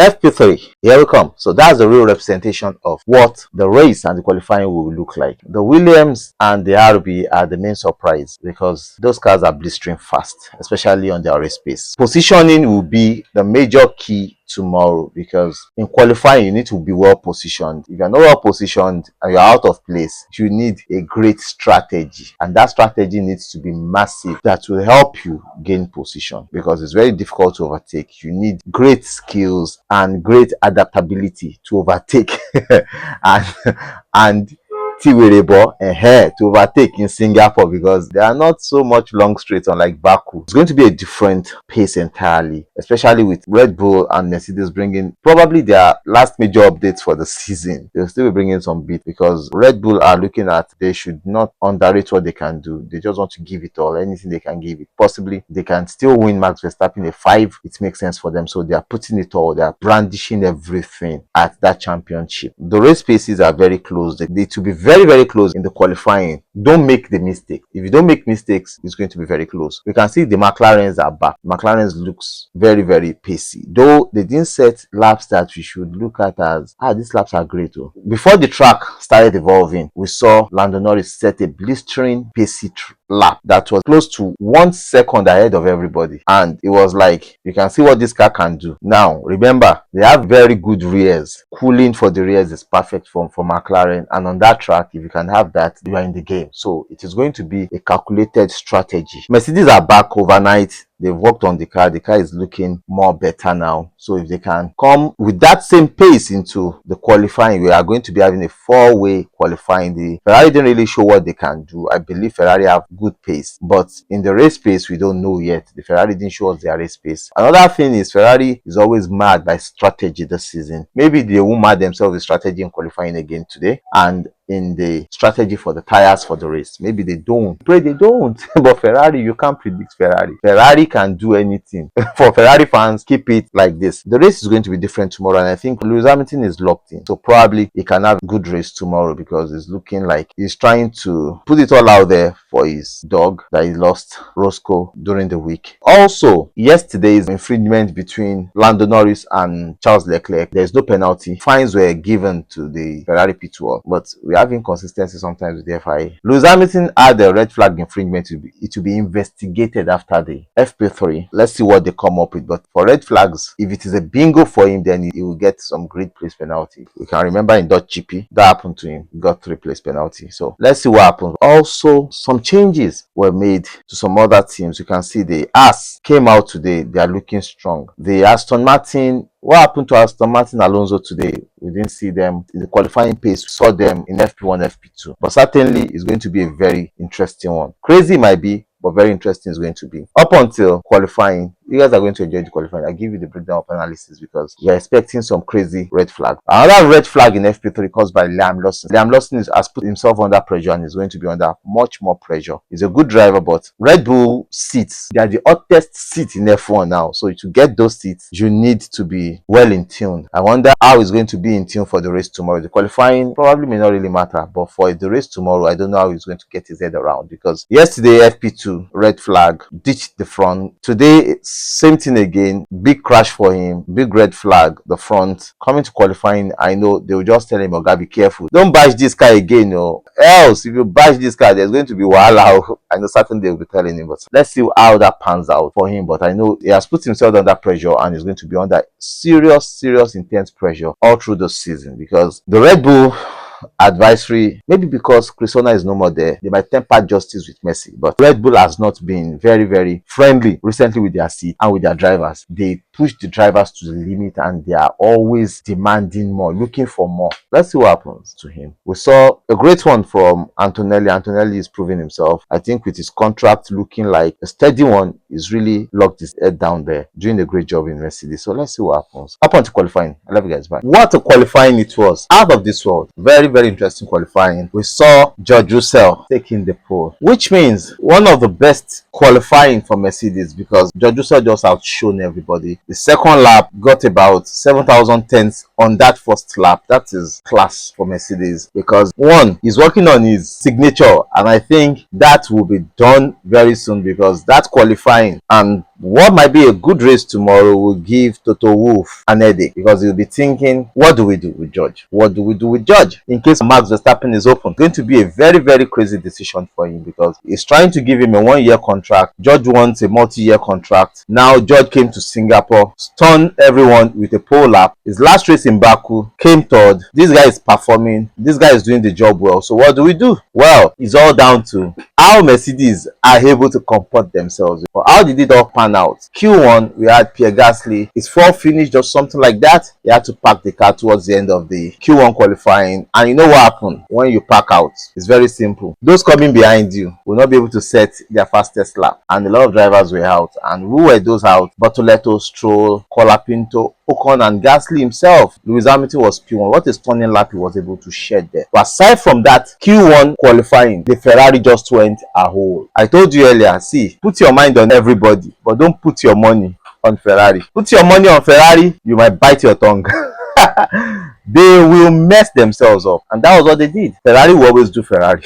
FP3, here we come. So that's the real representation of what the race and the qualifying will look like. The Williams and the RB are the main surprise because those cars are blistering fast, especially on their race pace. Positioning will be the major key tomorrow because in qualifying you need to be well positioned. If you're not well positioned and you're out of place, you need a great strategy, and that strategy needs to be massive that will help you gain position because it's very difficult to overtake. You need great skills and great adaptability to overtake and to overtake in Singapore because there are not so much long straights unlike Baku. It's going to be a different pace entirely, especially with Red Bull and Mercedes bringing probably their last major updates for the season. They'll still be bringing some beat because Red Bull are looking at they should not underrate what they can do. They just want to give it all, anything they can give it. Possibly they can still win Max Verstappen a 5. It makes sense for them, so they are putting it all. They are brandishing everything at that championship. The race paces are very close. They need to be very close in the qualifying. Don't make the mistake. If you don't make mistakes, it's going to be very close. We can see the McLarens are back. McLarens looks very pacey, though they didn't set laps that we should look at as these laps are great. Before the track started evolving, we saw Lando Norris set a blistering pacey lap that was close to 1 second ahead of everybody, and it was like you can see what this car can do. Now remember, they have very good rears. Cooling for the rears is perfect for McLaren, and on that track, if you can have that, you are in the game. So it is going to be a calculated strategy. Mercedes are back overnight. They've worked on the car. The car is looking more better now. So if they can come with that same pace into the qualifying, we are going to be having a 4-way qualifying. The Ferrari didn't really show what they can do. I believe Ferrari have good pace, but in the race pace, we don't know yet. The Ferrari didn't show us their race pace. Another thing is Ferrari is always mad by strategy this season. Maybe they won't mad themselves with strategy in qualifying again today and in the strategy for the tires for the race. Maybe they don't. Pray they don't. But Ferrari, you can't predict Ferrari. Ferrari can do anything. For Ferrari fans, keep it like this. The race is going to be different tomorrow, and I think Lewis Hamilton is locked in. So probably he can have a good race tomorrow because it's looking like he's trying to put it all out there for his dog that he lost, Roscoe, during the week. Also, yesterday's infringement between Lando Norris and Charles Leclerc, there's no penalty. Fines were given to the Ferrari pit wall, but we have inconsistency sometimes with the FIA. Lewis Hamilton had a red flag infringement. It will be investigated after the FP3. Let's see what they come up with. But for red flags, if it is a bingo for him, then he will get some grid place penalty. We can remember in Dutch GP that happened to him. He got 3 place penalty. So let's see what happens. Also, some changes were made to some other teams. You can see the AS came out today. They are looking strong. The Aston Martin, what happened to Aston Martin Alonso today? We didn't see them in the qualifying pace. We saw them in FP1, FP2. But certainly, it's going to be a very interesting one. Crazy might be, but very interesting is going to be. Up until qualifying, you guys are going to enjoy the qualifying. I'll give you the breakdown of analysis because we're expecting some crazy red flag. Another red flag in FP3 caused by Liam Lawson. Liam Lawson has put himself under pressure and is going to be under much more pressure. He's a good driver, but Red Bull seats, they are the hottest seat in F1 now. So to get those seats, you need to be well in tune. I wonder how he's going to be in tune for the race tomorrow. The qualifying probably may not really matter, but for the race tomorrow, I don't know how he's going to get his head around because yesterday FP2 red flag ditched the front. Today same thing again, big crash for him, big red flag, the front. Coming to qualifying, I know they will just tell him, "Oga, be careful. Don't bash this car again, else if you bash this car, there's going to be wahala." I know certainly they will be telling him, but let's see how that pans out for him. But I know he has put himself under pressure and is going to be under serious, intense pressure all through the season because the Red Bull advisory, maybe because Chris Horner is no more there, they might temper justice with mercy, but Red Bull has not been very friendly recently with their seat and with their drivers. They push the drivers to the limit and they are always demanding more, looking for more. Let's see what happens to him. We saw a great one from Antonelli. Antonelli is proving himself. I think with his contract looking like a steady one, he's really locked his head down there, doing a great job in Mercedes. So let's see what happens. Up until qualifying. I love you guys. Bye. What a qualifying it was. Out of this world. Very interesting qualifying. We saw George Russell taking the pole, which means one of the best qualifying for Mercedes because George Russell just outshone everybody. The second lap got about 7,000 tenths on that first lap. That is class for Mercedes because one, he's working on his signature and I think that will be done very soon because that qualifying and what might be a good race tomorrow will give Toto Wolff an headache, because he'll be thinking, what do we do with George? What do we do with George? In case Max Verstappen is open, it's going to be a very, very crazy decision for him, because he's trying to give him a 1-year contract. George wants a multi-year contract. Now George came to Singapore, stunned everyone with a pole lap. His last race in Baku, came third. This guy is performing. This guy is doing the job well. So what do we do? Well, it's all down to how Mercedes are able to comport themselves. But how did it all pan out? Q1, we had Pierre Gasly. His fourth finish or something like that. He had to park the car towards the end of the Q1 qualifying. And you know what happened when you park out? It's very simple. Those coming behind you will not be able to set their fastest lap. And a lot of drivers were out. And who were those out? Bortoleto, Stroll, Colapinto, Ocon, and Gasly himself. Lewis Hamilton was P1. What a stunning lap he was able to shed there. But aside from that, Q1 qualifying, the Ferrari just went a hole. I told you earlier, see, put your mind on everybody, but don't put your money on Ferrari. Put your money on Ferrari, you might bite your tongue. They will mess themselves up, and that was what they did. Ferrari will always do Ferrari.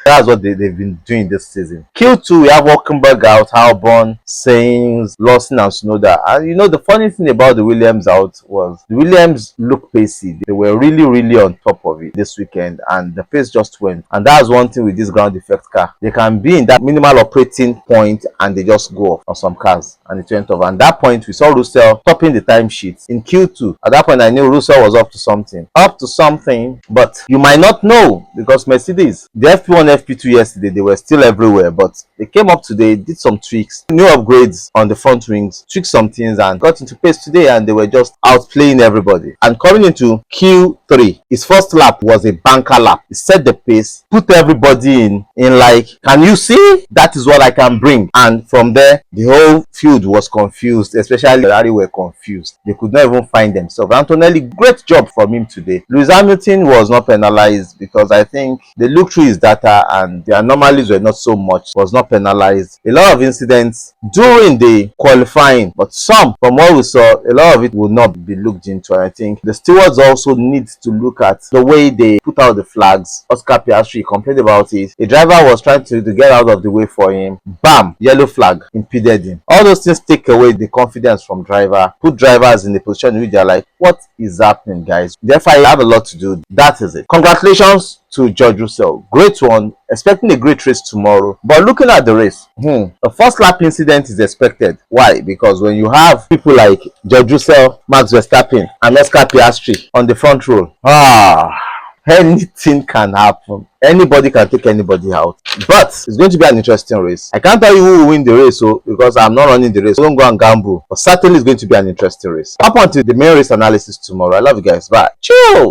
That's what they've been doing this season. Q2, we have Hülkenberg out, Albon, Sainz, Lawson, and Tsunoda. And you know, the funny thing about the Williams out was the Williams looked pacey. They were really, really on top of it this weekend, and the pace just went. And that's one thing with this ground effect car. They can be in that minimal operating point and they just go off on some cars, and it went off. And at that point, we saw Russell topping the timesheets in Q2. At that point, I knew Russell was up to something, but you might not know, because Mercedes, the FP1, FP2 yesterday, they were still everywhere, but they came up today, did some tweaks, new upgrades on the front wings, tweaked some things, and got into pace today, and they were just outplaying everybody. And coming into Q3, his first lap was a banker lap. He set the pace, put everybody in like, can you see? That is what I can bring. And from there, the whole field was confused, especially Ferrari were confused. They could not even find themselves. Antonelli, great job from him today. Lewis Hamilton was not penalized, because I think they looked through his data and the anomalies were not so much, was not penalized. A lot of incidents during the qualifying, but some, from what we saw, a lot of it will not be looked into. I think the stewards also need to look at the way they put out the flags. Oscar Piastri complained about it. A driver was trying to get out of the way for him. Bam! Yellow flag, impeded him. All those things take away the confidence from driver, put drivers in the position in which they're like, what is happening, guys? Therefore, I have a lot to do. That is it. Congratulations to George Russell. Great one. Expecting a great race tomorrow. But looking at the race, a first lap incident is expected. Why? Because when you have people like George Russell, Max Verstappen, and Oscar Piastri on the front row, anything can happen. Anybody can take anybody out. But it's going to be an interesting race. I can't tell you who will win the race, because I'm not running the race. So don't go and gamble. But certainly it's going to be an interesting race. Up until the main race analysis tomorrow. I love you guys. Bye. Chill.